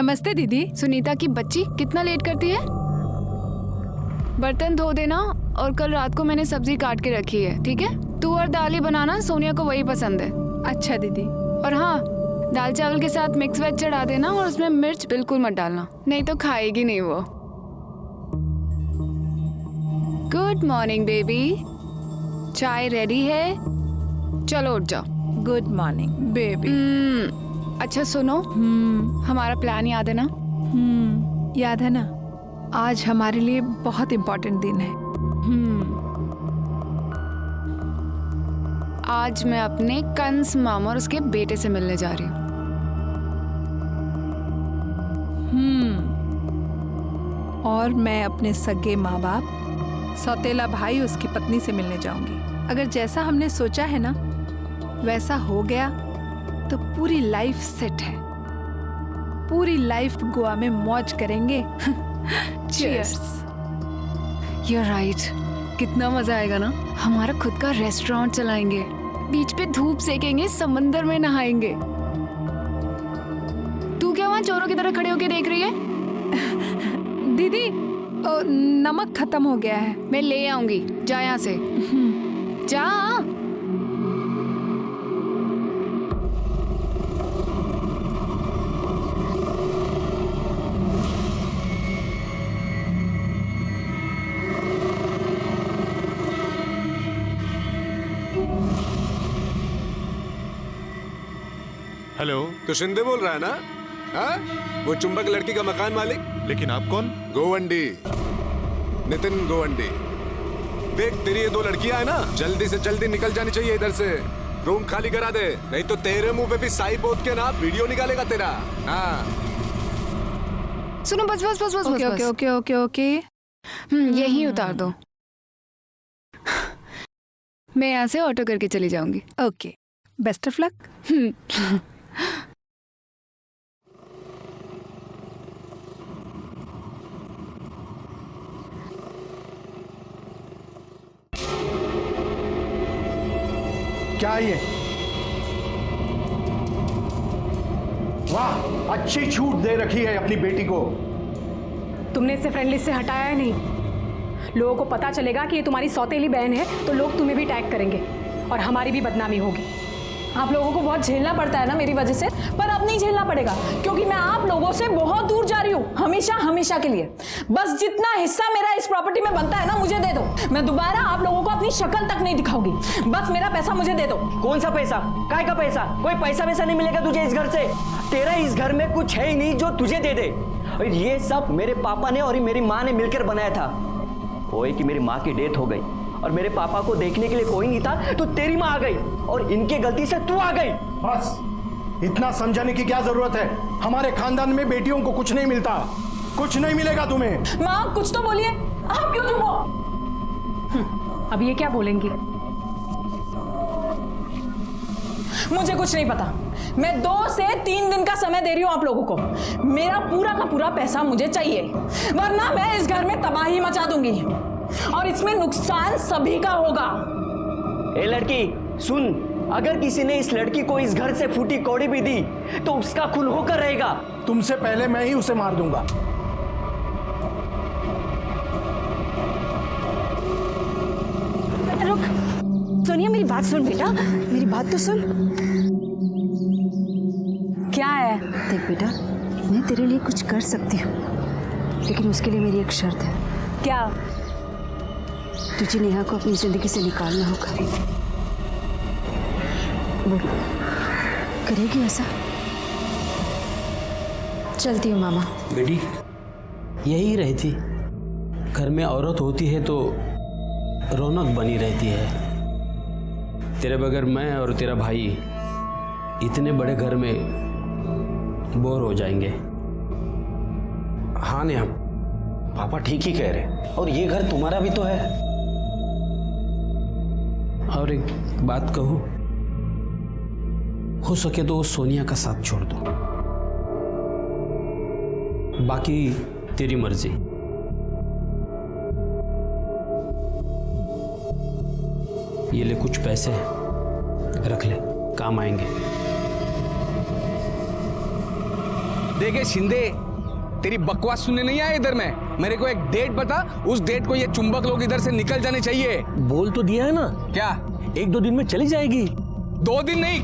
नमस्ते दीदी। सुनीता की बच्ची कितना लेट करती है। बर्तन धो देना और कल रात को मैंने सब्जी काट के रखी है, ठीक है? तू और दाल ही बनाना, सोनिया को वही पसंद है। अच्छा दीदी। और हाँ, दाल चावल के साथ मिक्स वेज चढ़ा देना और उसमें मिर्च बिल्कुल मत डालना, नहीं तो खाएगी नहीं वो। गुड मॉर्निंग बेबी, चाय रेडी है, चलो उठ जाओ। Good morning baby. अच्छा सुनो, हमारा प्लान याद है ना? याद है ना। आज हमारे लिए बहुत इम्पोर्टेंट दिन है। आज मैं अपने कंस मामा और उसके बेटे से मिलने जा रही हूँ। और मैं अपने सगे माँ बाप, सौतेला भाई, उसकी पत्नी से मिलने जाऊंगी। अगर जैसा हमने सोचा है ना वैसा हो गया तो पूरी लाइफ सेट है। पूरी लाइफ गोवा में मौज करेंगे। Cheers. You're right. कितना मजा आएगा ना। हमारा खुद का रेस्टोरेंट चलाएंगे, बीच पे धूप सेकेंगे, समंदर में नहाएंगे। तू क्या वहाँ चोरों की तरह खड़े होके देख रही है? दीदी नमक खत्म हो गया है। मैं ले आऊंगी, जा यहाँ से। जा। हेलो, तो शिंदे बोल रहा है ना? हाँ? वो चुंबक लड़की का मकान मालिक? लेकिन आप कौन? गोवंडी, नितिन गोवंडी। देख, तेरी ये 2 लड़कियां है ना, जल्दी से जल्दी निकल जानी चाहिए इधर से। रूम खाली करा दे, नहीं तो तेरे मुंह पे भी साई पोत के ना वीडियो निकालेगा तेरा। हाँ। सुनो, बस बस बस बस ओके बस, ओके ओके ओके ओके। यही उतार दो। मैं यहाँ से ऑटो करके चली जाऊंगी। Okay, best of luck. क्या ये? वाह, अच्छी छूट दे रखी है अपनी बेटी को। तुमने इसे फ्रेंड लिस्ट से हटाया है नहीं। लोगों को पता चलेगा कि ये तुम्हारी सौतेली बहन है तो लोग तुम्हें भी टैग करेंगे और हमारी भी बदनामी होगी। आप लोगों को बहुत झेलना पड़ता है ना मेरी वजह से, पर अब नहीं झेलना पड़ेगा क्योंकि मैं आप लोगों से बहुत दूर जा रही हूँ, हमेशा हमेशा के लिए। बस जितना हिस्सा मेरा इस प्रॉपर्टी में बनता है ना, मुझे दे दो। मैं दोबारा आप लोगों को अपनी शक्ल तक नहीं दिखाऊंगी। बस मेरा पैसा मुझे दे दो। कौन सा पैसा? काय का पैसा? कोई पैसा वैसा नहीं मिलेगा तुझे इस घर से। तेरा इस घर में कुछ है ही नहीं जो तुझे दे दे। और ये सब मेरे पापा ने और मेरी माँ ने मिलकर बनाया था। वो कि मेरी माँ की डेथ हो गई और मेरे पापा को देखने के लिए कोई नहीं था, तो तेरी माँ आ गई और इनके गलती से तू आ गई। बस, इतना समझाने की क्या जरूरत है? हमारे खानदान में बेटियों को कुछ नहीं मिलता, कुछ नहीं मिलेगा तुम्हें। माँ कुछ तो बोलिए, आप क्यों चुप हो? अब ये क्या बोलेंगी? मुझे कुछ नहीं पता। मैं 2 से 3 दिन का समय दे रही हूं आप लोगों को। मेरा पूरा का पूरा पैसा मुझे चाहिए, वरना मैं इस घर में तबाही मचा दूंगी और इसमें नुकसान सभी का होगा। ए लड़की सुन, अगर किसी ने इस लड़की को इस घर से फूटी कौड़ी भी दी तो उसका खून होकर रहेगा। तुमसे पहले मैं ही उसे मार दूंगा। रुक, सोनिया मेरी बात सुन बेटा, मेरी बात तो सुन। क्या है? देख बेटा, मैं तेरे लिए कुछ कर सकती हूँ, लेकिन उसके लिए मेरी एक शर्त है। क्या? तुझे नेहा को अपनी जिंदगी से निकालना होगा। बोल, करेगी ऐसा? चलती हूँ मामा। बेटी, यही रहती। घर में औरत होती है तो रौनक बनी रहती है। तेरे बगैर मैं और तेरा भाई इतने बड़े घर में बोर हो जाएंगे। हाँ नेहा, पापा ठीक ही कह रहे, और ये घर तुम्हारा भी तो है। और एक बात कहूं, हो सके तो सोनिया का साथ छोड़ दो, बाकी तेरी मर्जी। ये ले कुछ पैसे हैं, रख ले, काम आएंगे। देखे शिंदे, तेरी बकवास सुनने नहीं आया इधर में। मेरे को एक डेट बता, उस डेट को ये चुंबक लोग इधर से निकल जाने चाहिए। बोल तो दिया है ना। क्या? 1-2 दिन में चली जाएगी। 2 दिन नहीं,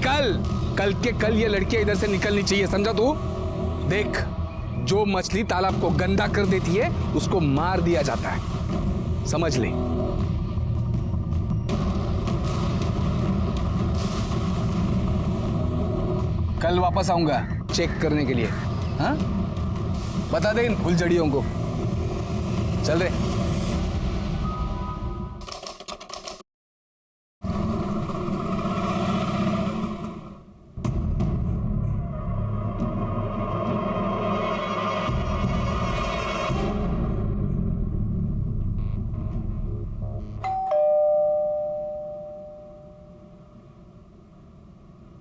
कल के कल ये लड़कियां इधर से निकलनी चाहिए, समझा तू? देख, जो मछली तालाब को गंदा कर देती है उसको मार दिया जाता है, समझ ले। कल वापस आऊंगा चेक करने के लिए। हाँ, बता दे इन फुलझड़ियों को। चल रे।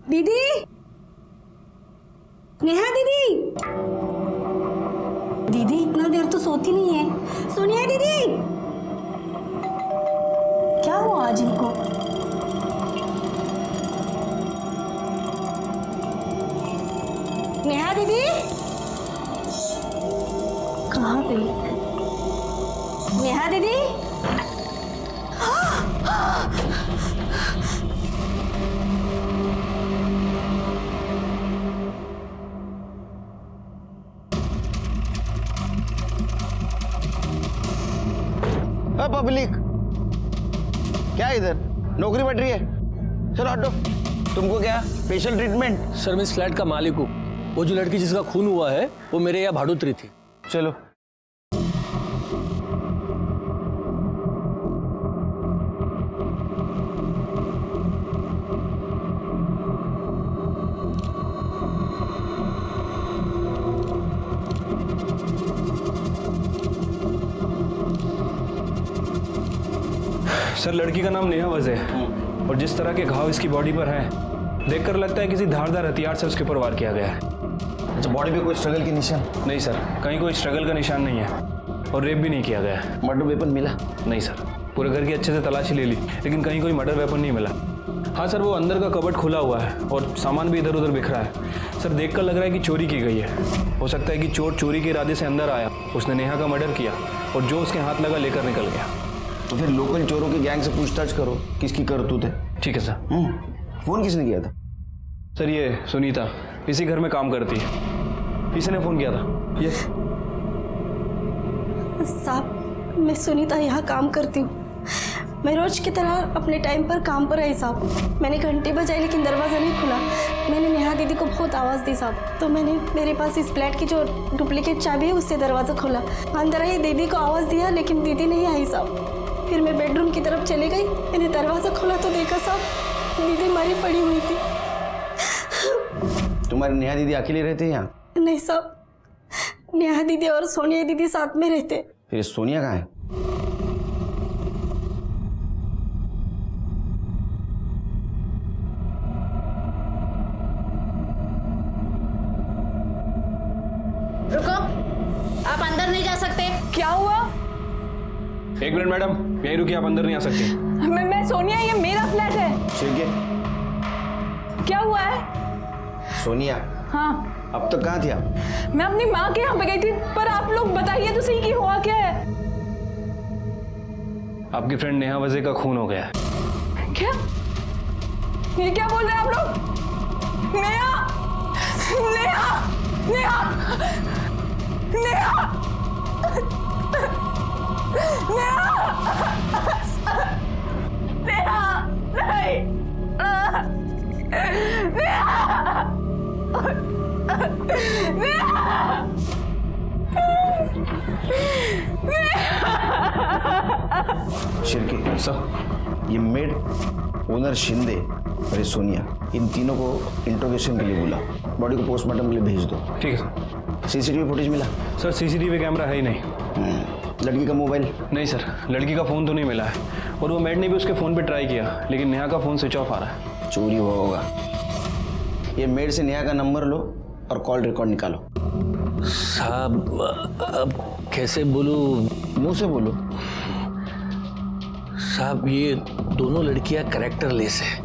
दीदी, नेहा दीदी, दीदी इतना देर तो सोती नहीं है। सोनिया दीदी, क्या हुआ आज इनको? नेहा दीदी कहाँ गई? नेहा दीदी, पब्लिक क्या इधर नौकरी बढ़ रही है? चलो हटो। तुमको क्या स्पेशल ट्रीटमेंट? सर मैं इस फ्लैट का मालिक हूँ। वो जो लड़की जिसका खून हुआ है वो मेरे यहाँ भाड़ोतरी थी। चलो। सर लड़की का नाम नेहा वज़ है और जिस तरह के घाव इसकी बॉडी पर हैं देखकर लगता है किसी धारदार हथियार से उसके ऊपर वार किया गया है। अच्छा, बॉडी पे कोई स्ट्रगल के निशान? नहीं सर, कहीं कोई स्ट्रगल का निशान नहीं है और रेप भी नहीं किया गया है। मर्डर वेपन मिला? नहीं सर, पूरे घर की अच्छे से तलाशी ले ली लेकिन कहीं कोई मर्डर वेपन नहीं मिला। हाँ सर, वो अंदर का कबर्ड खुला हुआ है और सामान भी इधर उधर बिखरा है। सर देखकर लग रहा है कि चोरी की गई है। हो सकता है कि चोर चोरी के इरादे से अंदर आया, उसने नेहा का मर्डर किया और जो उसके हाथ लगा लेकर निकल गया। तो फिर लोकल चोरों के गैंग से पूछताछ करो किसकी करतूत है। ठीक है सर। फोन किसने किया था? सर ये सुनीता इसी घर में काम करती है, इसी ने फोन किया था। ये साहब, मैं सुनीता यहाँ काम करती हूँ। मैं रोज की तरह अपने टाइम पर काम पर आई साहब। मैंने घंटी बजाई लेकिन दरवाज़ा नहीं खुला। मैंने नेहा दीदी को बहुत आवाज़ दी साहब, तो मैंने मेरे पास इस फ्लैट की जो डुप्लीकेट चाबी है उससे दरवाज़ा खोला। अंदर आई, दीदी को आवाज़ दिया लेकिन दीदी नहीं आई साहब। फिर मैं बेडरूम की तरफ चली गई, मैंने दरवाज़ा खोला तो देखा साहब दीदी मरी पड़ी हुई थी। तुम्हारी नेहा दीदी अकेले रहते हैं यहाँ? नहीं साहब, नेहा दीदी और सोनिया दीदी साथ में रहते। फिर सोनिया कहाँ है? रुको, आप अंदर नहीं जा सकते। क्या हुआ? 1 मिनट मैडम, यहीं रुकिए, आप अंदर नहीं आ सकती। मैं सोनिया, ये मेरा फ्लैट है। ठीक है। क्या हुआ है? सोनिया, हाँ अब तक कहाँ थी आप? मैं अपनी माँ के यहाँ पे गई थी, पर आप लोग बताइए तो सही कि हुआ क्या है? आपकी फ्रेंड नेहा वज़े का खून हो गया है। क्या? ये क्या बोल रहे हैं आप लोग? नेहा, नेहा, नेहा, नेहा, नेहा, नहीं, शिर्के सर, ये मेड, ओनर शिंदे और ये सोनिया, इन तीनों को इंट्रोगेशन के लिए बुला। बॉडी को पोस्टमार्टम के लिए भेज दो। ठीक है सर। सीसीटीवी फुटेज मिला? सर सीसीटीवी कैमरा है ही नहीं। लड़की का मोबाइल? नहीं सर, लड़की का फ़ोन तो नहीं मिला है और वो मेड ने भी उसके फ़ोन पे ट्राई किया लेकिन नेहा का फ़ोन स्विच ऑफ आ रहा है। चोरी हुआ होगा। ये मेड से नेहा का नंबर लो और कॉल रिकॉर्ड निकालो। साहब अब कैसे बोलूं? मुंह से बोलो। साहब ये दोनों लड़कियां कैरेक्टरलेस है।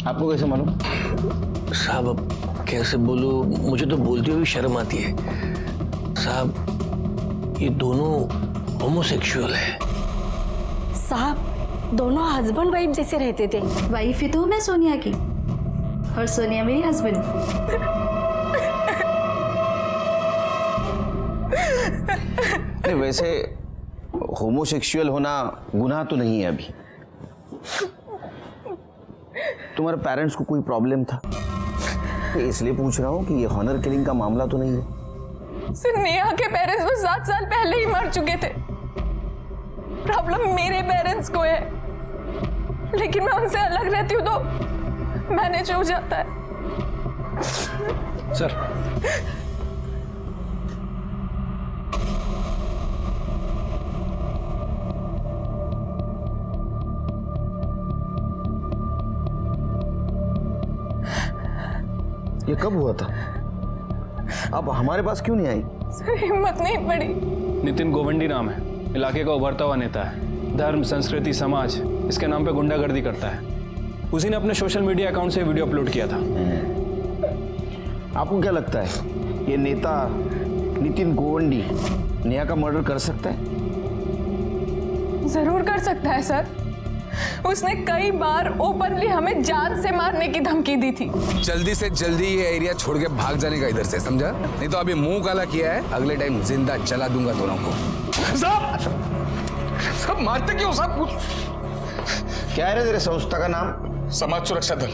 आपको कैसे मालूम? साहब अब कैसे बोलूं, मुझे तो बोलते हुए शर्म आती है। साहब ये दोनों होमोसेक्सुअल है। साहब दोनों हस्बैंड वाइफ जैसे रहते थे। वाइफ ही तो मैं सोनिया की और सोनिया मेरी हस्बैंड। नहीं, वैसे होमोसेक्सुअल होना गुनाह तो नहीं है अभी। तुम्हारे पेरेंट्स को कोई प्रॉब्लम था? तो इसलिए पूछ रहा हूँ कि ये हॉनर किलिंग का मामला तो नहीं है। सर नेहा के पेरेंट्स वो 7 साल पहले ही मर चुके थे। प्रॉब्लम मेरे पेरेंट्स को है, लेकिन मैं उनसे अलग रहती हूँ तो मैनेज हो जाता है। सर ये कब हुआ था? आप हमारे पास क्यों नहीं आई? सर हिम्मत नहीं पड़ी। नितिन गोवंडी नाम है, इलाके का उभरता हुआ नेता है। धर्म, संस्कृति, समाज इसके नाम पे गुंडागर्दी करता है। उसी ने अपने सोशल मीडिया अकाउंट से वीडियो अपलोड किया था। आपको क्या लगता है ये नेता नितिन गोवंडी नेहा का मर्डर कर सकता है? जरूर कर सकता है सर। उसने कई बार ओपनली हमें जान से मारने की धमकी दी थी। जल्दी से जल्दी ये एरिया छोड़ के भाग जाने का इधर से, समझा? नहीं तो अभी मुंह काला किया है, अगले टाइम जिंदा जला दूंगा दोनों को। सब मारते क्यों सब? क्या है तेरे संस्था का नाम? समाज सुरक्षा दल।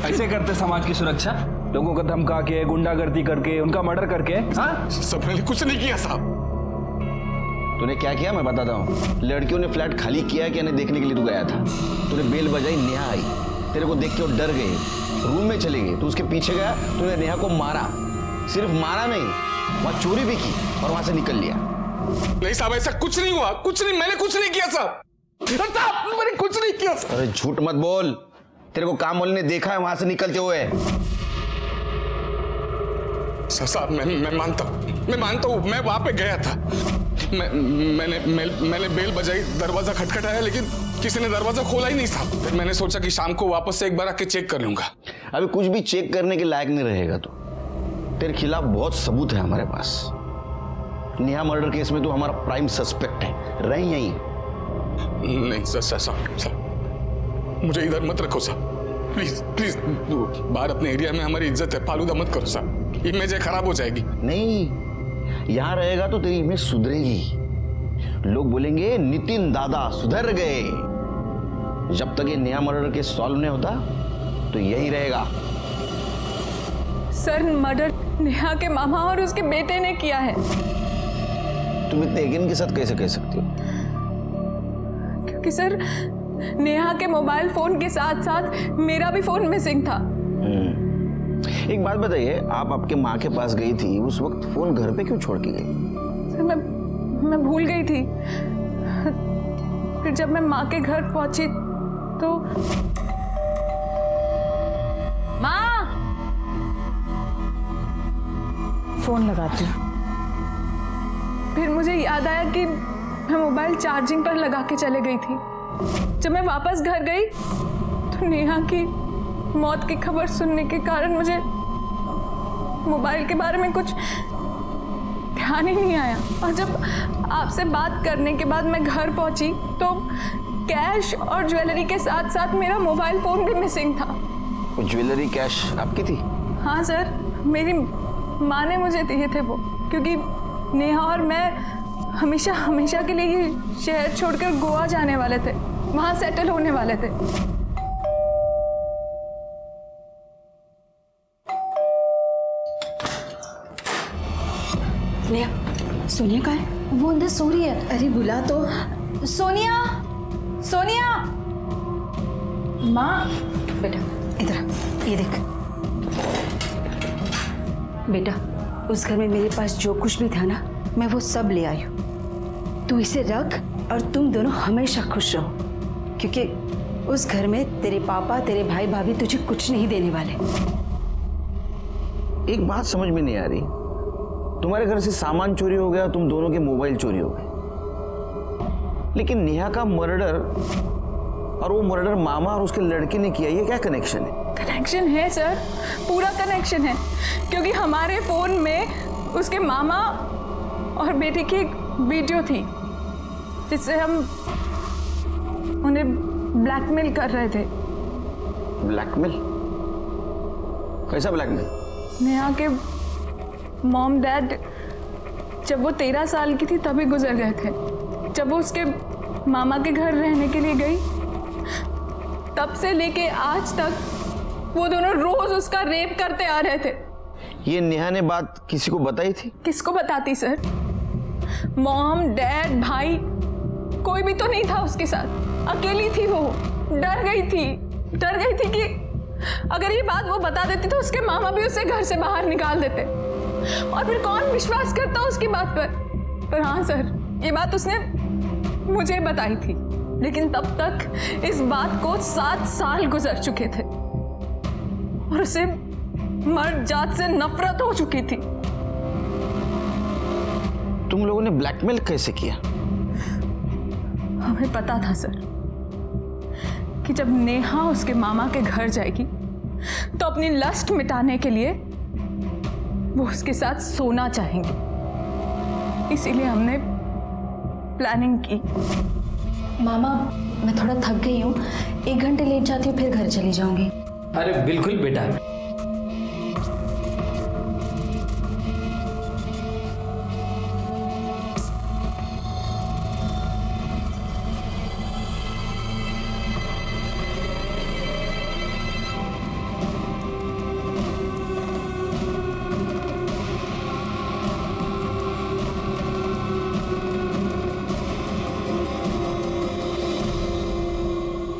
ऐसे करते समाज की सुरक्षा? लोगों को धमका के, गुंडागर्दी करके, उनका मर्डर करके? हाँ? सब मैंने कुछ नहीं किया साहब। तूने क्या किया मैं बताता हूँ। लड़कियों ने फ्लैट खाली किया है कि नहीं देखने के लिए तू गया था। तूने बेल बजाई, नेहा आई, तेरे को देख के वो डर गए, रूम में चले गए। तू उसके पीछे गया, तूने नेहा को मारा। सिर्फ मारा नहीं, वहां चोरी भी की और वहां से निकल लिया। नहीं साहब ऐसा कुछ नहीं हुआ, कुछ नहीं, मैंने कुछ नहीं किया साहब। मैंने कुछ नहीं किया साहब। अरे झूठ मत बोल, तेरे को काम वाले ने देखा है वहां से निकलते हुए। साहब मैं मानता हूँ, मैं वहां पे गया था। मैंने बेल बजाई, दरवाजा खटखटाया, लेकिन किसी ने दरवाजा खोला ही नहीं साहब। फिर मैंने सोचा कि शाम को वापस से एक बार आके चेक कर लूंगा। अभी कुछ भी चेक करने के लायक नहीं रहेगा तू। तेरे खिलाफ बहुत सबूत है हमारे पास। नेहा मर्डर केस में तू हमारा प्राइम सस्पेक्ट है। रही यहीं? नहीं साहब, मुझे इधर मत रखो साहब, प्लीज प्लीज। बाहर अपने एरिया में हमारी इज्जत है, फालूदा मत करो साहब, इमेज खराब हो जाएगी। नहीं, यहां रहेगा तो तेरी इमेज सुधरेगी। लोग बोलेंगे नितिन दादा सुधर गए। जब तक ये नेहा मर्डर केस सॉल्व नहीं होता तो यही रहेगा। सर मर्डर नेहा के मामा और उसके बेटे ने किया है। तुम इतने यकीन के साथ कैसे कह सकती हो? क्योंकि सर नेहा के मोबाइल फोन के साथ साथ मेरा भी फोन मिसिंग था। एक बात बताइए, आप आपके माँ के पास गई थी, उस वक्त फोन घर पे क्यों छोड़ के गई? सर मैं भूल गई थी। फिर जब मैं माँ के घर पहुंची तो माँ, फोन लगाती हूँ। फिर मुझे याद आया कि मैं मोबाइल चार्जिंग पर लगा के चले गई थी। जब मैं वापस घर गई तो नेहा की मौत की खबर सुनने के कारण मुझे मोबाइल के बारे में कुछ ध्यान ही नहीं आया। और जब आपसे बात करने के बाद मैं घर पहुंची तो कैश और ज्वेलरी के साथ साथ मेरा मोबाइल फोन भी मिसिंग था। वो ज्वेलरी कैश आपकी थी? हाँ सर, मेरी माँ ने मुझे दिए थे वो, क्योंकि नेहा और मैं हमेशा के लिए ये शहर छोड़कर गोवा जाने वाले थे, वहां सेटल होने वाले थे। नेहा, सोनिया कहाँ है? वो अंदर सो रही है। अरे बुला तो। सोनिया, सोनिया। माँ, बेटा इधर आ, ये देख बेटा, उस घर में मेरे पास जो कुछ भी था ना, मैं वो सब ले आई हूँ। तू इसे रख और तुम दोनों हमेशा खुश रहो, क्योंकि उस घर में तेरे पापा, तेरे भाई भाभी तुझे कुछ नहीं देने वाले। एक बात समझ में नहीं आ रही, तुम्हारे घर से सामान चोरी हो गया, तुम दोनों के मोबाइल चोरी हो गए, लेकिन नेहा का मर्डर और वो मर्डर मामा और उसके लड़के ने किया, ये क्या कनेक्शन है? कनेक्शन है सर, पूरा कनेक्शन है, क्योंकि हमारे फोन में उसके मामा और बेटे की एक वीडियो थी जिससे हम उन्हें ब्लैकमेल कर रहे थे। ब्लैकमेल? कैसा ब्लैकमेल? नेहा के मॉम डैड जब वो 13 साल की थी तभी गुजर गए थे। जब वो उसके मामा के घर रहने के लिए गई, तब से लेके आज तक वो दोनों रोज उसका रेप करते आ रहे थे। ये नेहा ने बात किसी को बताई थी? किसको बताती सर? मॉम डैड भाई कोई भी तो नहीं था उसके साथ, अकेली थी वो। डर गई थी कि अगर ये बात वो बता देती तो उसके मामा भी उसे घर से बाहर निकाल देते, और फिर कौन विश्वास करता उसकी बात पर हाँ सर, ये बात उसने मुझे बताई थी, लेकिन तब तक इस बात को 7 साल गुजर चुके थे और उसे मर्द जात से नफरत हो चुकी थी। तुम लोगों ने ब्लैकमेल कैसे किया? हमें पता था सर कि जब नेहा उसके मामा के घर जाएगी तो अपनी लस्ट मिटाने के लिए वो उसके साथ सोना चाहेंगे, इसीलिए हमने प्लानिंग की। मामा मैं थोड़ा थक गई हूँ, 1 घंटे लेट जाती हूँ, फिर घर चली जाऊंगी। अरे बिल्कुल बेटा।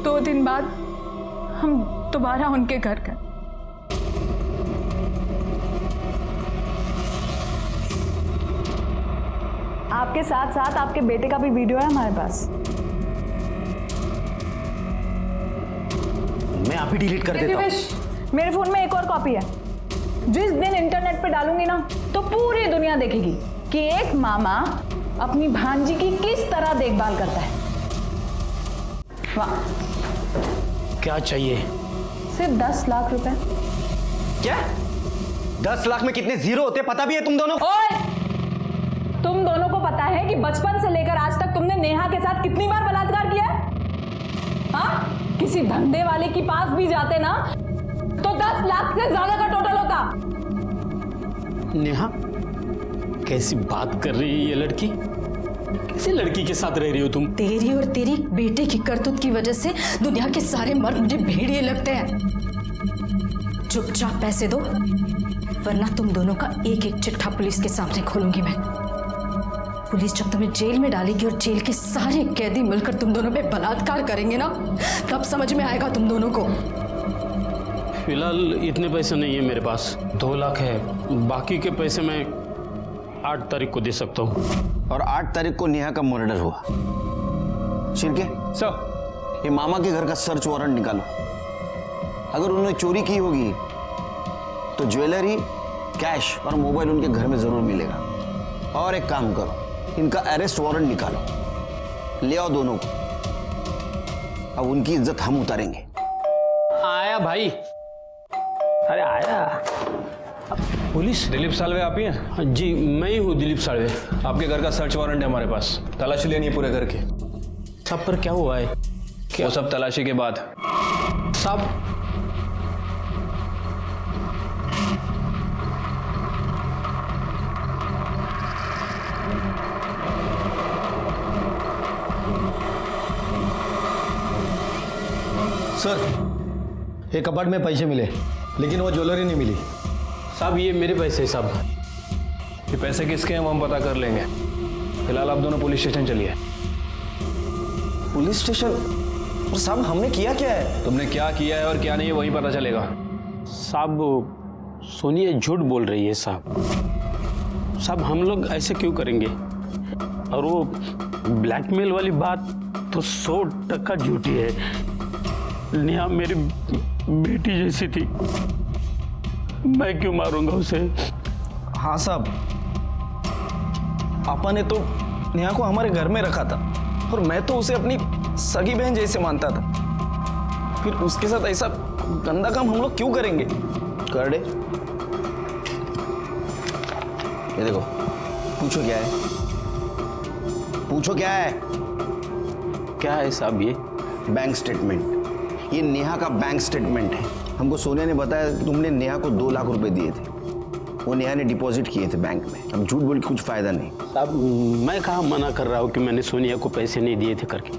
दो दिन बाद हम दोबारा उनके घर गए। आपके साथ साथ आपके बेटे का भी वीडियो है हमारे पास। मैं आप ही डिलीट कर देता हूं। मेरे फोन में एक और कॉपी है। जिस दिन इंटरनेट पे डालूंगी ना तो पूरी दुनिया देखेगी कि एक मामा अपनी भांजी की किस तरह देखभाल करता है। वाह। क्या चाहिए? सिर्फ 10 लाख रुपए। क्या? 10 लाख में कितने जीरो होते पता भी है तुम दोनों? ओए! तुम दोनों को पता है कि बचपन से लेकर आज तक तुमने नेहा के साथ कितनी बार बलात्कार किया है? हाँ? किसी धंधे वाले के पास भी जाते ना तो 10 लाख से ज्यादा का टोटल होता। नेहा कैसी बात कर रही है ये लड़की? कैसी लड़की के साथ रह रही हो तुम? तेरी और तेरी बेटे की करतूत की वजह से दुनिया के सारे मर्द मुझे भेड़िए लगते हैं। चुपचाप पैसे दो, वरना तुम दोनों का एक एक चिट्ठा पुलिस के सामने खोलूंगी मैं। पुलिस जब तुम्हें जेल में डालेगी और जेल के सारे कैदी मिलकर तुम दोनों पे बलात्कार करेंगे ना, तब समझ में आएगा तुम दोनों को। फिलहाल इतने पैसे नहीं है मेरे पास, 2 लाख है। बाकी के पैसे मैं 8 तारीख को दे सकता हूँ। और 8 तारीख को नेहा का मर्डर हुआ। शिरके सर, ये मामा के घर का सर्च वारंट निकालो। अगर उन्होंने चोरी की होगी तो ज्वेलरी, कैश और मोबाइल उनके घर में जरूर मिलेगा। और एक काम करो, इनका अरेस्ट वारंट निकालो, ले आओ दोनों को। अब उनकी इज्जत हम उतारेंगे। आया भाई, अरे आया। पुलिस? दिलीप सालवे आप ही हैं? जी मैं ही हूँ दिलीप सालवे। आपके घर का सर्च वारंट है हमारे पास, तलाशी लेनी है पूरे घर की। सब पर क्या हुआ है? वो सब तलाशी के बाद। सब सर, एक कपाट में पैसे मिले लेकिन वो ज्वेलरी नहीं मिली। साहब ये मेरे पैसे साहब। ये पैसे किसके हैं वो हम पता कर लेंगे। फिलहाल आप दोनों पुलिस स्टेशन चलिए। Police station? और साहब हमने किया क्या है? तुमने क्या किया है और क्या नहीं है वही पता चलेगा। साहब सोनिया झूठ बोल रही है साहब। साहब हम लोग ऐसे क्यों करेंगे? और वो ब्लैकमेल वाली बात तो 100% झूठी है। नेहा मेरी बेटी जैसी थी, मैं क्यों मारूंगा उसे? हाँ साहब, पापा ने तो नेहा को हमारे घर में रखा था और मैं तो उसे अपनी सगी बहन जैसे मानता था। फिर उसके साथ ऐसा गंदा काम हम लोग क्यों करेंगे? कर दे। ये देखो, पूछो क्या है, पूछो क्या है? क्या है साहब ये? Bank statement. ये नेहा का बैंक स्टेटमेंट है। हमको सोनिया ने बताया कि तुमने नेहा को 2 लाख रुपए दिए थे, वो नेहा ने डिपॉजिट किए थे बैंक में। अब झूठ बोल के कुछ फायदा नहीं। साहब मैं कहाँ मना कर रहा हूँ कि मैंने सोनिया को पैसे नहीं दिए थे करके,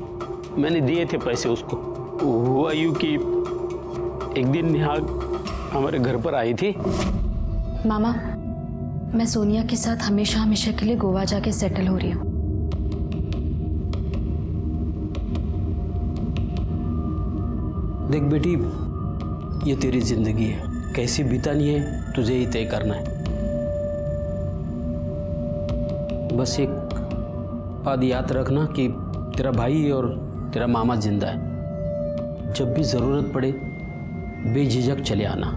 मैंने दिए थे पैसे उसको। हुआ यूँ कि एक दिन नेहा हमारे घर पर आई थी। मामा, मैं सोनिया के साथ हमेशा हमेशा के लिए गोवा जाके सेटल हो रही हूँ। देख बेटी, ये तेरी जिंदगी है, कैसी बितानी है तुझे ही तय करना है। बस एक बात याद रखना कि तेरा भाई और तेरा मामा जिंदा है। जब भी जरूरत पड़े बेझिझक चले आना।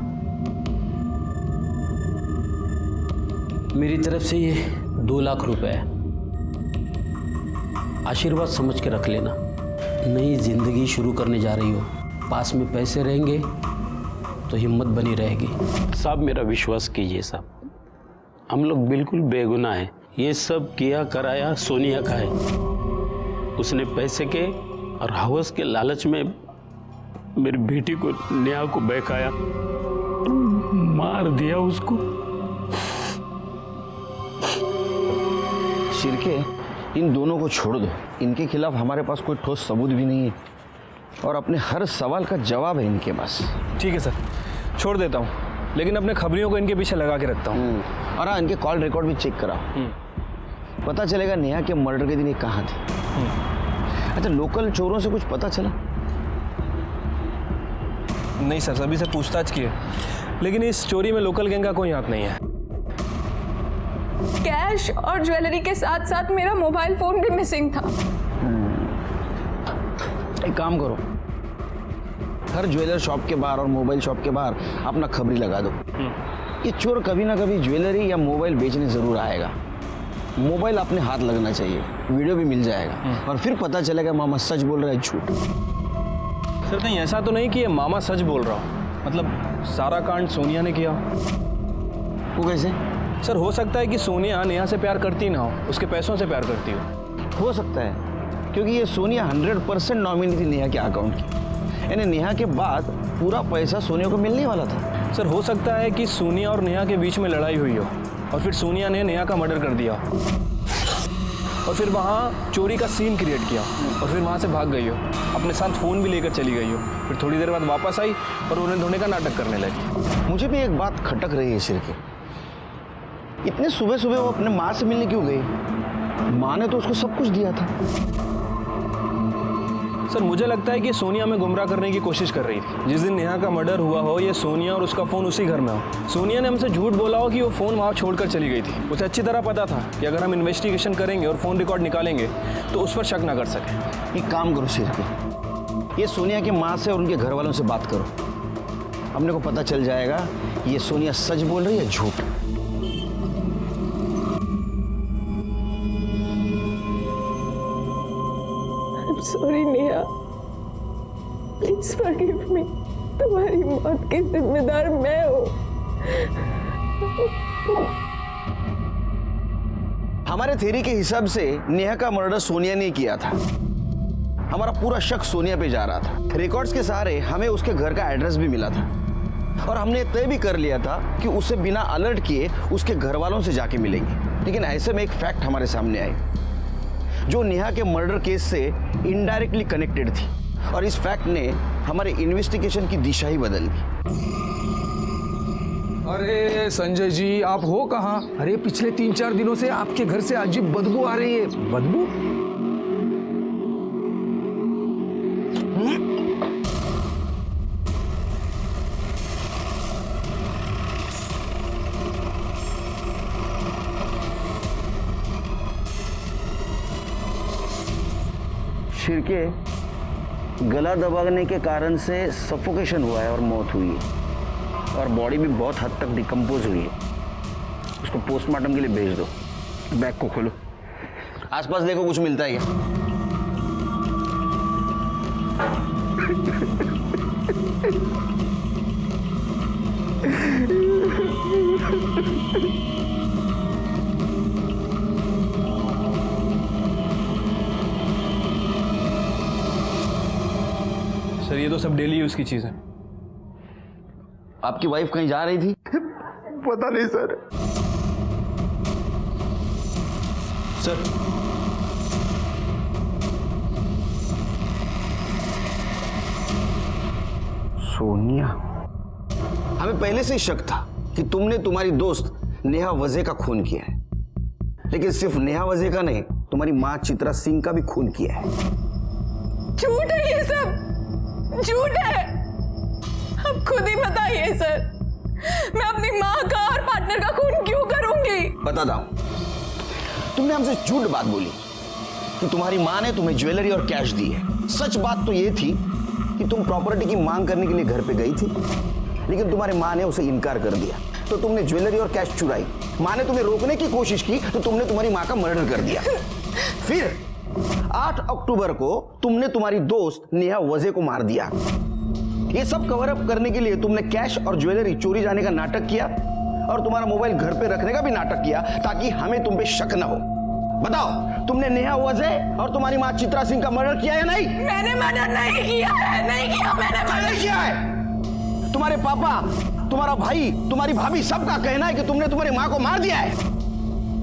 मेरी तरफ से ये 2 लाख रुपए है, आशीर्वाद समझ के रख लेना। नई जिंदगी शुरू करने जा रही हो, पास में पैसे रहेंगे तो हिम्मत बनी रहेगी। साहब मेरा विश्वास कीजिए साहब, हम लोग बिल्कुल बेगुनाह हैं। ये सब किया कराया सोनिया का है। उसने पैसे के और हवस के लालच में मेरी बेटी को, नेहा को बहकाया, मार दिया उसको। शिरके, इन दोनों को छोड़ दो। इनके खिलाफ हमारे पास कोई ठोस सबूत भी नहीं है और अपने हर सवाल का जवाब है इनके पास। ठीक है सर, छोड़ देता हूँ, लेकिन अपने खबरियों को इनके पीछे लगा के रखता हूँ। और हाँ, इनके कॉल रिकॉर्ड भी चेक कराओ, पता चलेगा नेहा के मर्डर के दिन ये कहाँ थे। अच्छा, लोकल चोरों से कुछ पता चला? नहीं सर, सभी से पूछताछ की है, लेकिन इस चोरी में लोकल गैंग का कोई हाथ नहीं है। कैश और ज्वेलरी के साथ साथ मेरा मोबाइल फोन भी मिसिंग था। एक काम करो, हर ज्वेलर शॉप के बाहर और मोबाइल शॉप के बाहर अपना खबरी लगा दो। ये चोर कभी ना कभी ज्वेलरी या मोबाइल बेचने जरूर आएगा। मोबाइल अपने हाथ लगना चाहिए, वीडियो भी मिल जाएगा और फिर पता चलेगा मामा सच बोल रहा है झूठ। सर नहीं, ऐसा तो नहीं कि ये मामा सच बोल रहा हो, मतलब सारा कांड सोनिया ने किया। वो कैसे? सर हो सकता है कि सोनिया नेहा से प्यार करती ना हो, उसके पैसों से प्यार करती हो सकता है, क्योंकि ये सोनिया 100% नॉमिनी थी नेहा के अकाउंट की। यानी नेहा के बाद पूरा पैसा सोनिया को मिलने वाला था। सर हो सकता है कि सोनिया और नेहा के बीच में लड़ाई हुई हो और फिर सोनिया ने नेहा का मर्डर कर दिया और फिर वहाँ चोरी का सीन क्रिएट किया और फिर वहाँ से भाग गई हो, अपने साथ फ़ोन भी लेकर चली गई हो। फिर थोड़ी देर बाद वापस आई और उन्हें धोने का नाटक करने लगी। मुझे भी एक बात खटक रही है सिर के, इतने सुबह सुबह वो अपने माँ से मिलने क्यों गई? माँ ने तो उसको सब कुछ दिया था। सर मुझे लगता है कि सोनिया में गुमराह करने की कोशिश कर रही थी। जिस दिन नेहा का मर्डर हुआ हो, ये सोनिया और उसका फ़ोन उसी घर में हो। सोनिया ने हमसे झूठ बोला हो कि वो फ़ोन वहाँ छोड़कर चली गई थी। उसे अच्छी तरह पता था कि अगर हम इन्वेस्टिगेशन करेंगे और फ़ोन रिकॉर्ड निकालेंगे तो उस पर शक ना कर सके। एक काम करो सिर के, ये सोनिया की माँ से और उनके घर वालों से बात करो, हमने को पता चल जाएगा ये सोनिया सच बोल रही है झूठ। Sorry Neha, please forgive me. तुम्हारी मौत की जिम्मेदार मैं हूँ। हमारे थ्योरी के हिसाब से नेहा का मर्डर सोनिया ने किया था। हमारा पूरा शक सोनिया पे जा रहा था। रिकॉर्ड्स के सहारे हमें उसके घर का एड्रेस भी मिला था और हमने तय भी कर लिया था कि उसे बिना अलर्ट किए उसके घर वालों से जाके मिलेंगे। लेकिन ऐसे में एक फैक्ट हमारे सामने आई जो नेहा के मर्डर केस से इनडायरेक्टली कनेक्टेड थी और इस फैक्ट ने हमारे इन्वेस्टिगेशन की दिशा ही बदल दी। अरे संजय जी, आप हो कहाँ? अरे पिछले 3-4 दिनों से आपके घर से अजीब बदबू आ रही है। बदबू? शिरके, गला दबाने के कारण से सफोकेशन हुआ है और मौत हुई है और बॉडी भी बहुत हद तक डिकम्पोज हुई है। उसको पोस्टमार्टम के लिए भेज दो। बैग को खोलो, आसपास देखो कुछ मिलता है क्या। सर ये तो सब डेली यूज की चीज है। आपकी वाइफ कहीं जा रही थी? पता नहीं सर। सर सोनिया, हमें पहले से ही शक था कि तुमने तुम्हारी दोस्त नेहा वजह का खून किया है, लेकिन सिर्फ नेहा वजह का नहीं, तुम्हारी मां चित्रा सिंह का भी खून किया है। झूठ है ये सब, झूठ है। आप खुद ही बताइए सर, मैं अपनी माँ का और पार्टनर का खून क्यों करूंगी? बताता हूं। तुमने हमसे झूठ बात बोली कि तुम्हारी मां ने तुम्हें ज्वेलरी और कैश दी है। सच बात तो ये थी कि तुम प्रॉपर्टी की मांग करने के लिए घर पे गई थी, लेकिन तुम्हारी मां ने उसे इनकार कर दिया, तो तुमने ज्वेलरी और कैश चुराई। मां ने तुम्हें रोकने की कोशिश की तो तुमने तुम्हारी मां का मर्डर कर दिया। फिर 8 अक्टूबर को तुमने तुम्हारी दोस्त नेहा वजह को मार दिया। ये सब कवर अप करने के लिए तुमने कैश और ज्वेलरी चोरी जाने का नाटक किया और तुम्हारा मोबाइल घर पे रखने का भी नाटक किया, ताकि हमें तुम पे शक न हो। बताओ, तुमने नेहा वजह और तुम्हारी मां चित्रा सिंह का मर्डर किया या नहीं? मैंने मर्डर नहीं किया है, नहीं किया मैंने मर्डर किया है। तुम्हारे पापा, तुम्हारा भाई, तुम्हारी भाभी, सबका कहना है कि तुमने तुम्हारी मां को मार दिया है।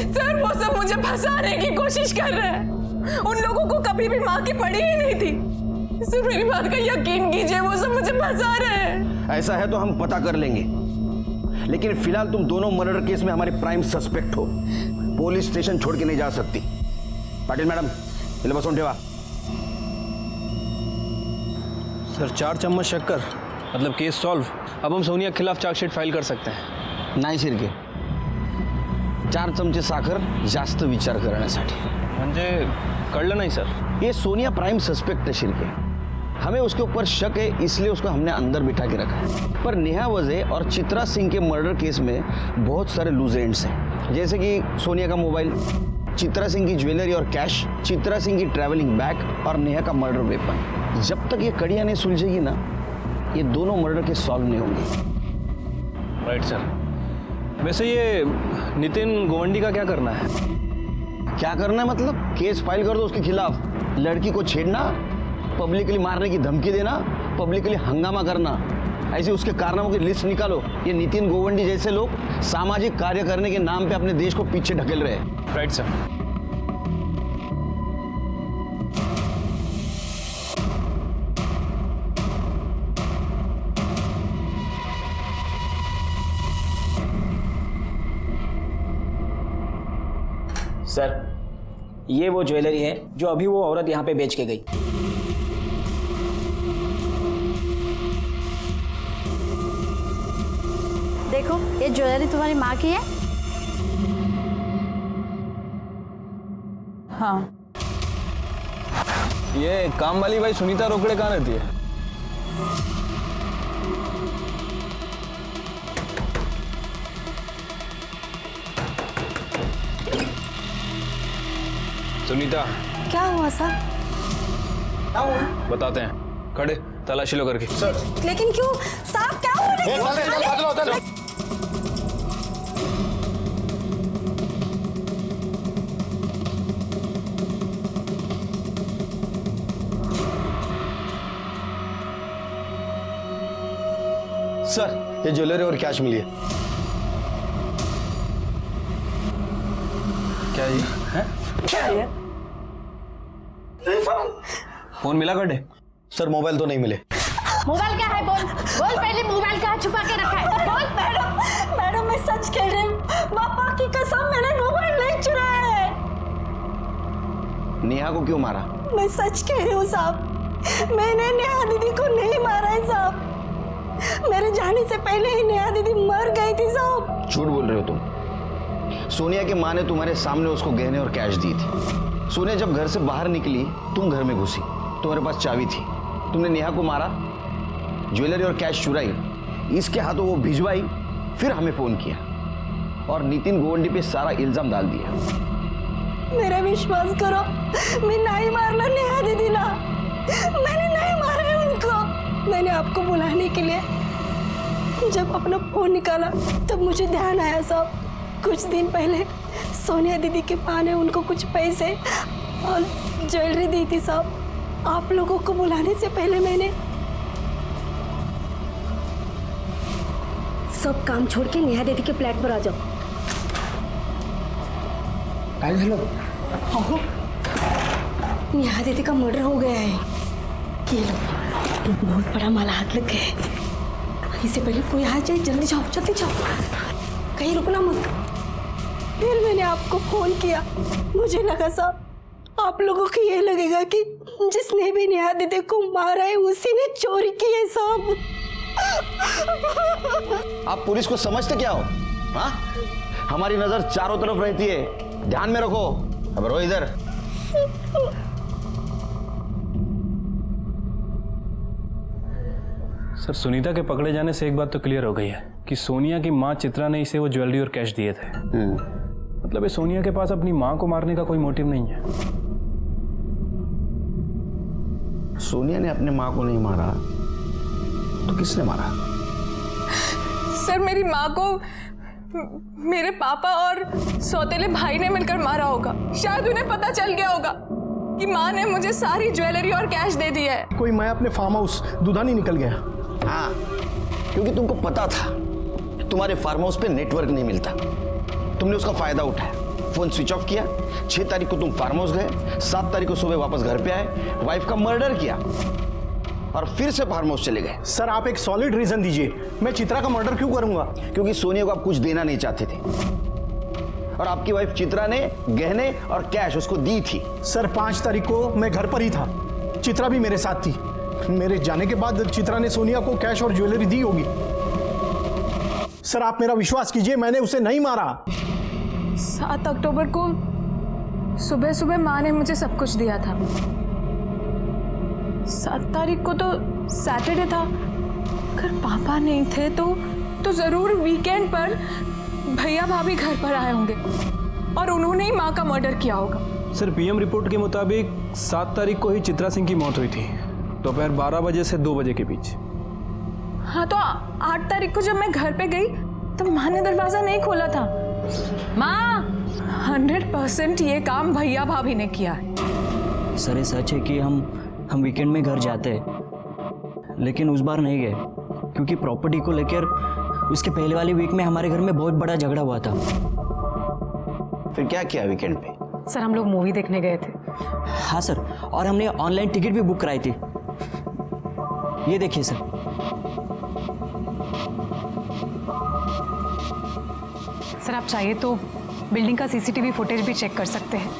सर वो सब मुझे फंसाने की कोशिश कर रहे हैं। उन लोगों को कभी भी मां की पड़ी ही नहीं थी। सर मेरी बात का यकीन कीजिए, वो सब मुझे फंसा रहे हैं। ऐसा है तो हम पता कर लेंगे, लेकिन फिलहाल तुम दोनों मर्डर केस में हमारे प्राइम सस्पेक्ट हो। पुलिस स्टेशन छोड़ के नहीं जा सकती। पाटिल मैडम, इले बसून ठेवा। सर 4 चम्मच शक्कर मतलब केस सॉल्व। अब हम सोनिया के खिलाफ चार्जशीट फाइल कर सकते हैं। नाही शिर्के, 4 चमचे साखर जास्त विचार करण्यासाठी। म्हणजे कळलं नाही सर। ये सोनिया प्राइम सस्पेक्ट है शिर्के, हमें उसके ऊपर शक है, इसलिए उसको हमने अंदर बिठा के रखा है। पर नेहा वजह और चित्रा सिंह के मर्डर केस में बहुत सारे लूज एंड्स हैं, जैसे कि सोनिया का मोबाइल, चित्रा सिंह की ज्वेलरी और कैश, चित्रा सिंह की ट्रैवलिंग बैग और नेहा का मर्डर वेपन। जब तक ये कड़ियां नहीं सुलझेगी ना, ये दोनों मर्डर केस सॉल्व नहीं होंगे। Right sir. वैसे ये नितिन गोवंडी का क्या करना है? क्या करना है मतलब? केस फाइल कर दो उसके खिलाफ। लड़की को छेड़ना, पब्लिकली मारने की धमकी देना, पब्लिकली हंगामा करना, ऐसे उसके कारनामों की लिस्ट निकालो। ये नितिन गोवंडी जैसे लोग सामाजिक कार्य करने के नाम पे अपने देश को पीछे ढकेल रहे हैं। Right sir. सर ये वो ज्वेलरी है जो अभी वो औरत यहाँ पे बेच के गई। देखो, ये ज्वेलरी तुम्हारी माँ की है? हाँ। ये काम वाली भाई सुनीता रोकड़े कहाँ रहती है? सुनीता। क्या हुआ सर? बताते हैं, खड़े तलाशी लो करके। सर लेकिन क्यों साहब, क्या हो रहा है? सर ये ज्वेलरी और कैश मिली है। क्या ये है? क्या है? फोन मिला कटे? सर मोबाइल तो नहीं मिले। मोबाइल क्या है? बोल बोल, पहले मोबाइल कहाँ छुपा के रखा है? बोल। मैडम मैं सच कह रही हूँ, पापा की कसम, मैंने मोबाइल नहीं चुराया है। नेहा को क्यों मारा? मैं सच कह रही हूँ साहब, मैंने नेहा दीदी को नहीं मारा है साहब। मेरे जाने से पहले ही नेहा दीदी मर गई थी साहब। झूठ बोल रहे हो तुम। सोनिया की माँ ने तुम्हारे सामने उसको गहने और कैश दी थी। सोनिया जब घर से बाहर निकली, तुम घर में घुसी, तुम्हारे पास चाबी थी, तुमने नेहा को मारा, ज्वेलरी और कैश चुराई, इसके हाथों वो भिजवाई, फिर हमें फोन किया और नितिन गोवंडी पे सारा इल्जाम डाल दिया। मेरा विश्वास करो, मैं नहीं मारना नेहा दीदी ना, मैंने नहीं मारा है उनको। मैंने आपको बुलाने के लिए जब अपना फोन निकाला तब मुझे ध्यान आया साहब, कुछ दिन पहले सोनिया दीदी के पापा ने उनको कुछ पैसे और ज्वेलरी दी थी साहब। आप लोगों को बुलाने से पहले मैंने सब काम छोड़ के नेहा दीदी के फ्लैट पर आ जाओ। हेलो, नेहा दीदी का मर्डर हो गया है। ये लो, बहुत बड़ा माला हाथ लग गया है। इससे पहले कोई आ जाए, जल्दी जाओ जल्दी जाओ, कहीं रुकना मत। फिर मैंने आपको फोन किया, मुझे लगा साहब आप लोगों को ये लगेगा कि जिसने भी नेहा दीदी को मारा है उसी ने चोरी की है साहब। आप पुलिस को समझते क्या हो? हाँ, हमारी नजर चारों तरफ रहती है, ध्यान में रखो। अब रो इधर। सर, सुनीता के पकड़े जाने से एक बात तो क्लियर हो गई है कि सोनिया की माँ चित्रा ने इसे वो ज्वेलरी और कैश दिए थे। मतलब ये सोनिया के पास अपनी माँ को मारने का कोई मोटिव नहीं है। सोनिया ने अपने माँ को नहीं मारा तो किसने मारा? सर, मेरी माँ को मेरे पापा और सौतेले भाई ने मिलकर मारा होगा। शायद उन्हें पता चल गया होगा कि माँ ने मुझे सारी ज्वेलरी और कैश दे दिया है। कोई मैं अपने फार्म हाउस दुधानी निकल गया। हाँ, क्योंकि तुमको पता था तुम्हारे फार्म हाउस पे नेटवर्क नहीं मिलता। तुमने उसका फायदा उठाया, फोन स्विच ऑफ किया। 6 तारीख को तुम फार्म हाउस गए, 7 तारीख को सुबह वापस घर पे आए, वाइफ का मर्डर किया और फिर से फार्म हाउस चले गए। सर, आप एक सॉलिड रीजन दीजिए, मैं चित्रा का मर्डर क्यों करूंगा? क्योंकि सोनिया को आप कुछ देना नहीं चाहते थे और आपकी वाइफ चित्रा ने गहने और कैश उसको दी थी। सर, 5 तारीख को मैं घर पर ही था, चित्रा भी मेरे साथ थी। मेरे जाने के बाद चित्रा ने सोनिया को कैश और ज्वेलरी दी होगी। सर, आप मेरा विश्वास कीजिए, मैंने उसे नहीं मारा। 7 अक्टूबर को सुबह सुबह माँ ने मुझे सब कुछ दिया था। 7 तारीख को तो सैटरडे था। अगर पापा नहीं थे तो जरूर वीकेंड पर भैया भाभी घर पर आए होंगे और उन्होंने ही माँ का मर्डर किया होगा। सर, पीएम रिपोर्ट के मुताबिक 7 तारीख को ही चित्रा सिंह की मौत हुई थी, दोपहर 12 बजे से 2 बजे के बीच। हाँ, तो 8 तारीख को जब मैं घर पे गई तो माँ ने दरवाजा नहीं खोला था। माँ, 100% ये काम भैया भाभी ने किया है। सर, ये सच है कि हम वीकेंड में घर जाते हैं, लेकिन उस बार नहीं गए क्योंकि प्रॉपर्टी को लेकर उसके पहले वाली वीक में हमारे घर में बहुत बड़ा झगड़ा हुआ था। फिर क्या किया वीकेंड पे? सर, हम लोग मूवी देखने गए थे। हाँ सर, और हमने ऑनलाइन टिकट भी बुक कराई थी। ये देखिए सर। सर, आप चाहिए तो बिल्डिंग का सीसीटीवी फुटेज भी चेक कर सकते हैं।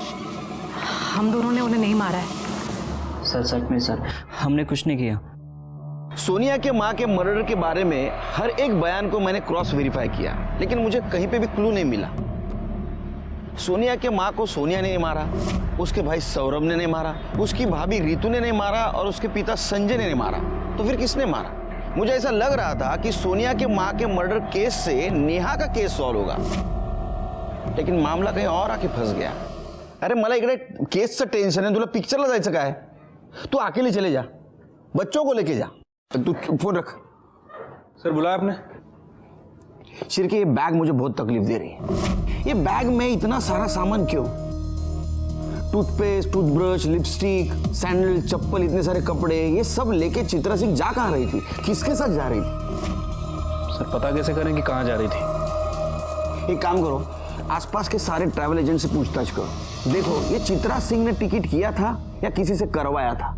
हम दोनों ने उन्हें नहीं मारा है। सर, सच में सर, हमने कुछ नहीं किया। सोनिया के माँ के मर्डर के बारे में हर एक बयान को मैंने क्रॉस वेरीफाई किया, लेकिन मुझे कहीं पे भी क्लू नहीं मिला। सोनिया के माँ को सोनिया ने नहीं मारा, उसके भाई सौरभ ने नहीं मारा, उसकी भाभी रितु ने नहीं मारा और उसके पिता संजय ने नहीं मारा। तो फिर किसने मारा? मुझे ऐसा लग रहा था कि सोनिया के माँ के मर्डर केस से नेहा का केस सॉल्व होगा, लेकिन मामला कहीं और आके फंस गया। अरे मला इकडे केसचं टेन्शन आहे, तुला पिक्चरला जायचं काय? तू अकेले चले जा, बच्चों को लेके जा। तू फोन रख। सर, बुलाया आपने? शिरके, ये बैग मुझे बहुत तकलीफ दे रही है। ये बैग में इतना सारा सामान क्यों? टूथपेस्ट, टूथब्रश, लिपस्टिक, सैंडल, चप्पल, इतने सारे कपड़े, ये सब लेके चित्रा सिंह जा कहाँ रही थी? किसके साथ जा रही थी? सर, पता कैसे करें कि कहाँ जा रही थी? एक काम करो, आसपास के सारे ट्रैवल एजेंट से पूछताछ करो। देखो, ये चित्रा सिंह ने टिकट किया था या किसी से करवाया था।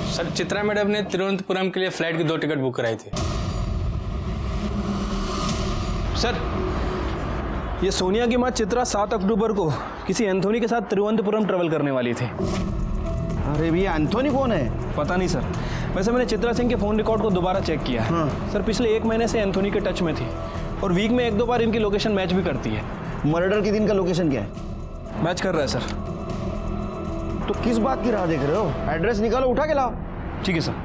सर, चित्रा मैडम ने तिरुवनंतपुरम के लिए फ्लाइट की 2 टिकट बुक कराई थी। सर, ये सोनिया की माँ चित्रा 7 अक्टूबर को किसी एंथोनी के साथ तिरुवनंतपुरम ट्रेवल करने वाली थी। अरे भैया, एंथोनी कौन है? पता नहीं सर। वैसे मैंने चित्रा सिंह के फोन रिकॉर्ड को दोबारा चेक किया है। हाँ। सर, पिछले 1 महीने से एंथोनी के टच में थी और वीक में 1-2 बार इनकी लोकेशन मैच भी करती है। मर्डर के दिन का लोकेशन क्या है? मैच कर रहा है सर। तो किस बात की राह देख रहे हो? एड्रेस निकालो, उठा के लाओ। ठीक है सर।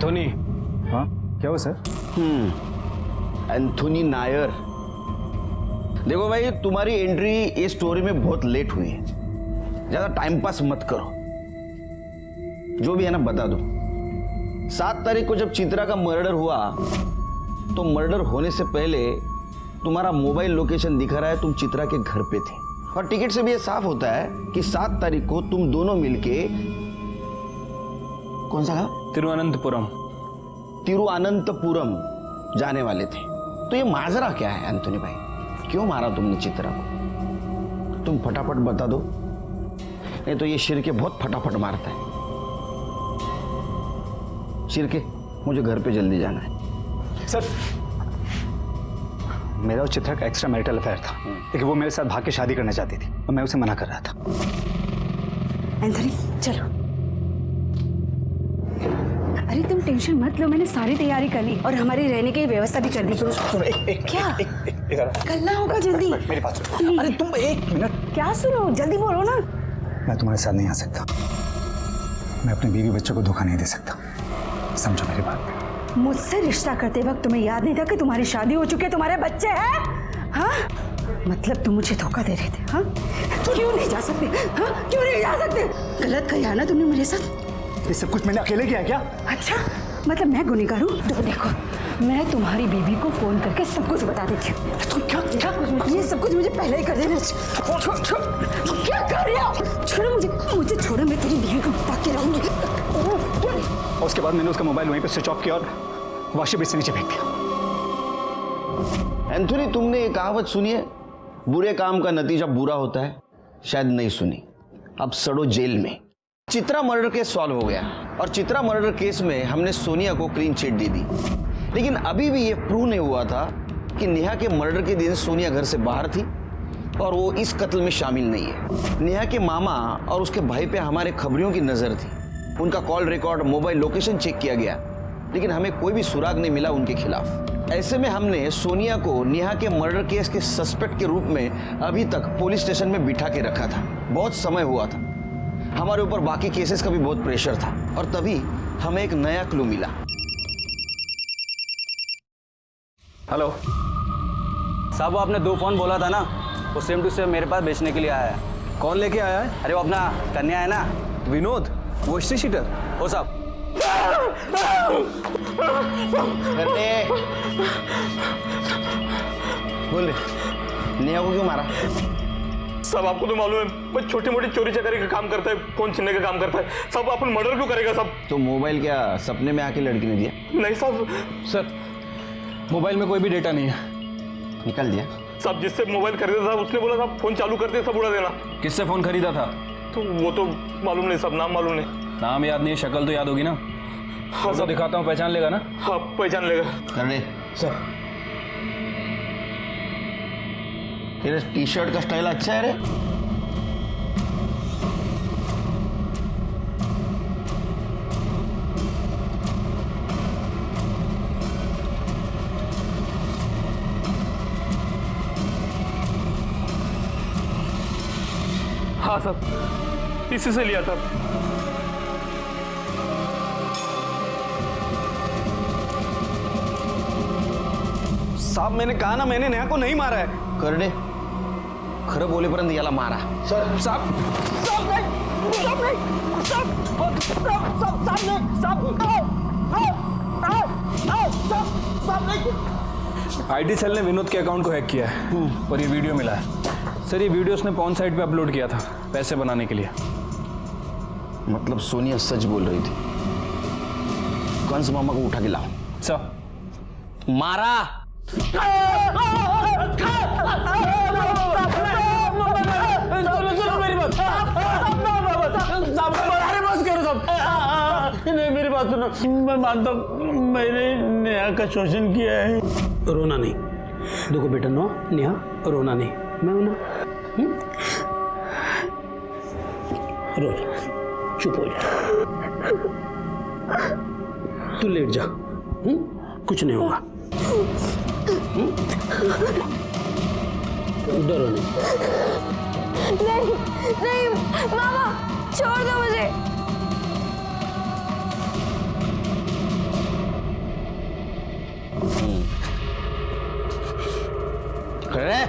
एंथोनी। हाँ क्या हुआ सर? एंथोनी नायर। देखो भाई, तुम्हारी एंट्री इस स्टोरी में बहुत लेट हुई है। ज्यादा टाइम पास मत करो, जो भी है ना बता दो। 7 तारीख को जब चित्रा का मर्डर हुआ तो मर्डर होने से पहले तुम्हारा मोबाइल लोकेशन दिखा रहा है तुम चित्रा के घर पे थे, और टिकट से भी ये साफ होता है कि 7 तारीख को तुम दोनों मिलके कौन सा गांव? तिरुअनंतपुरम जाने वाले थे। तो ये माजरा क्या है एंथोनी भाई? क्यों मारा तुमने चित्रा को? तुम फटाफट बता दो, नहीं तो ये शिरके बहुत फटाफट मारता है। शिरके, मुझे घर पे जल्दी जाना है। सर, मेरा और चित्रा का एक्स्ट्रा मैरिटल अफेयर था, लेकिन वो मेरे साथ भाग के शादी करना चाहती थी और मैं उसे मना कर रहा था। एंथोनी चलो। अरे तुम टेंशन मत लो, मैंने सारी तैयारी कर ली और हमारी रहने की व्यवस्था भी कर दी। सुनो, क्या करना होगा जल्दी? मेरी बात सुनो। अरे तुम 1 मिनट। क्या सुनो, जल्दी बोलो ना। मैं तुम्हारे साथ नहीं आ सकता। मैं अपने बीवी बच्चों को धोखा नहीं दे सकता, समझो मेरी बात। मुझसे रिश्ता करते वक्त तुम्हें याद नहीं था कि तुम्हारी शादी हो चुकी है, तुम्हारे बच्चे हैं? हाँ, मतलब तुम मुझे धोखा दे रहे थे? हाँ, क्यों नहीं जा सकते? हाँ, क्यों नहीं जा सकते? गलत किया ना तुमने मेरे साथ। ये सब कुछ मैंने अकेले किया क्या? अच्छा, मतलब मैं गुनहगार हूँ? देखो, मैं तुम्हारी बीवी को फोन करके सब कुछ बता देती हूँ। तुम क्या ये सब कुछ मुझे पहले ही कर देना। क्या कर रहे हो? छोड़ो मुझे छोड़ो, मैं तेरी बीवी को बता के रहूंगी। और उसके बाद मैंने उसका मोबाइल वहीं पे स्विच ऑफ किया और वॉशिंग मशीन से नीचे फेंक दिया। एंथोनी, तुमने ये कहावत सुनी है, बुरे काम का नतीजा बुरा होता है? शायद नहीं सुनी। अब सड़ो जेल में। चित्रा मर्डर केस सॉल्व हो गया और चित्रा मर्डर केस में हमने सोनिया को क्लीन चिट दे दी, लेकिन अभी भी ये प्रूव नहीं हुआ था कि नेहा के मर्डर के दिन सोनिया घर से बाहर थी और वो इस कत्ल में शामिल नहीं है। नेहा के मामा और उसके भाई पे हमारे खबरियों की नजर थी। उनका call record, mobile location check किया गया, लेकिन हमें कोई भी सुराग नहीं मिला उनके खिलाफ। ऐसे में हमने सोनिया को नेहा के मर्डर केस के सस्पेक्ट के रूप में अभी तक पुलिस स्टेशन में बिठा के रखा था। बहुत समय हुआ था, हमारे ऊपर बाकी केसेस का भी बहुत प्रेशर था, और तभी हमें एक नया क्लू मिला। हेलो साहब, वो आपने 2 फोन बोला था ना, वो सेम टू सेम मेरे पास बेचने के लिए आया है। कौन लेके आया है? अरे वो अपना कन्या है ना, विनोद, वो हिस्ट्री शीटर। हो साहब। बोल रहे, नेहा को क्यों मारा? सब आपको तो मालूम है, मैं छोटी मोटी चोरी चकारी का काम करता है, फोन छीनने का काम करता है। सब अपन मर्डर क्यों करेगा? सब तो मोबाइल क्या सपने में आके लड़की ने दिया? नहीं साहब। सर, मोबाइल में कोई भी डेटा नहीं है। निकाल दिया? सब जिससे मोबाइल खरीदा था उसने बोला था फोन चालू करते सब उड़ा देना। किससे फोन खरीदा था? तो वो तो मालूम नहीं, सब नाम मालूम नहीं। नाम याद नहीं, शक्ल तो याद होगी ना? हाँ सब दिखाता हूँ, पहचान लेगा ना? हाँ पहचान लेगा। करने सर, तेरे टी शर्ट का स्टाइल अच्छा है रे। हाँ सब इसी से लिया था। साहब, मैंने कहा ना, मैंने नेहा को नहीं मारा है। करडे, खरं बोलेपर्यंत याला मारा। सर, साहब आईटी सेल ने विनोद के अकाउंट को हैक किया है और ये वीडियो मिला है। सर, ये वीडियो उसने पॉर्न साइट पे अपलोड किया था पैसे बनाने के लिए। मतलब सोनिया सच बोल रही थी। कंस मामा को उठा के लाओ। सर, मारा। नहीं, मेरी बात सुनो, मैं मानता हूँ मैंने नेहा का शोषण किया है। रोना नहीं, देखो बेटा, नो नेहा, रोना नहीं, मैं हूं ना। रो, चुप हो जा, तू लेट जा, कुछ नहीं होगा। डरो नहीं। नहीं मामा, छोड़ दो मुझे। खड़े रह।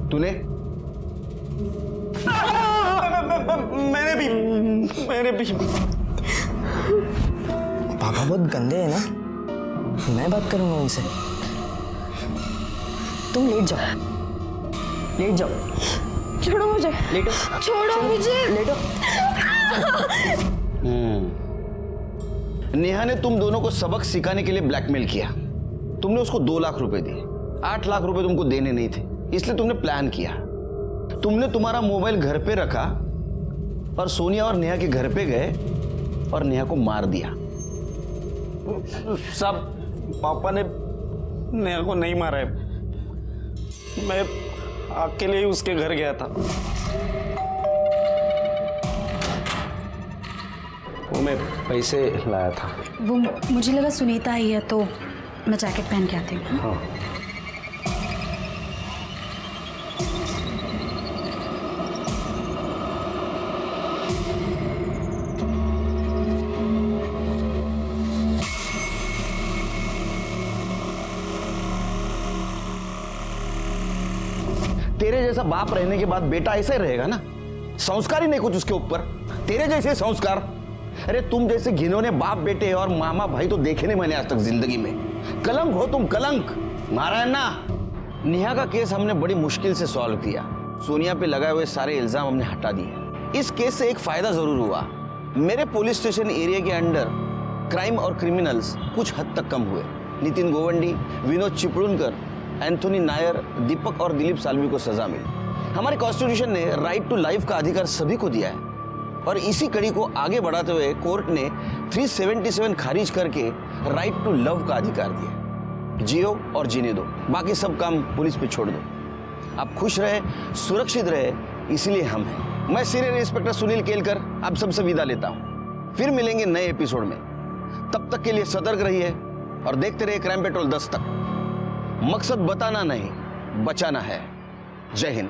तूने मैंने भी पापा बहुत गंदे हैं ना, मैं बात करूंगा उनसे। तुम लेट जाओ, लेट जाओ। छोड़ो मुझे, लेटो, छोड़ो मुझे, लेटो। नेहा ने तुम दोनों को सबक सिखाने के लिए ब्लैकमेल किया। तुमने उसको 2 लाख रुपए दिए, 8 लाख रुपए तुमको देने नहीं थे, इसलिए तुमने प्लान किया। तुमने तुम्हारा मोबाइल घर पे रखा और सोनिया और नेहा के घर पे गए और नेहा को मार दिया। सब पापा ने नेहा को नहीं मारा है, मैं अकेले ही उसके घर गया था। वो मैं पैसे लाया था। वो मुझे लगा सुनीता आई है तो मैं जैकेट पहन के आती हूँ। हाँ। तेरे जैसा बाप रहने के बाद बेटा ऐसा ही रहेगा ना, संस्कार ही नहीं कुछ उसके ऊपर। तेरे जैसे संस्कार, अरे तुम जैसे घिनौने बाप बेटे और मामा भाई तो देखे नहीं मैंने आज तक जिंदगी में। कलंक हो तुम, कलंक। नारायण ना, नेहा का केस हमने बड़ी मुश्किल से सॉल्व किया। सोनिया पे लगाए हुए सारे इल्जाम हमने हटा दिए। इस केस से एक फायदा जरूर हुआ, मेरे पुलिस स्टेशन एरिया के अंडर क्राइम और क्रिमिनल्स कुछ हद तक कम हुए। नितिन गोवंडी, विनोद चिपळूणकर, एंथोनी नायर, दीपक और दिलीप साल्वी को सजा मिली। हमारे कॉन्स्टिट्यूशन ने राइट टू लाइफ का अधिकार सभी को दिया है और इसी कड़ी को आगे बढ़ाते हुए कोर्ट ने 377 खारिज करके राइट टू लव का अधिकार दिया। जियो और जीने दो, बाकी सब काम पुलिस पे छोड़ दो। आप खुश रहे, सुरक्षित रहे, इसलिए हम हैं। मैं सीनियर इंस्पेक्टर सुनील केलकर आप सबसे विदा लेता हूं। फिर मिलेंगे नए एपिसोड में। तब तक के लिए सतर्क रहिए और देखते रहिए क्राइम पेट्रोल 10 तक। मकसद बताना नहीं, बचाना है। जय हिंद।